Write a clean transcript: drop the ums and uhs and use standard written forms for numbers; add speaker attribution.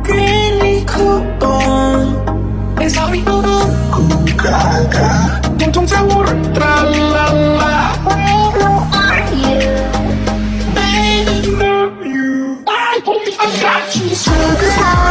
Speaker 1: Really cool. Es algo gaga. 통통 타오르 트랄랄라.
Speaker 2: Who are you?
Speaker 1: Baby, love you. I got you.
Speaker 2: 누구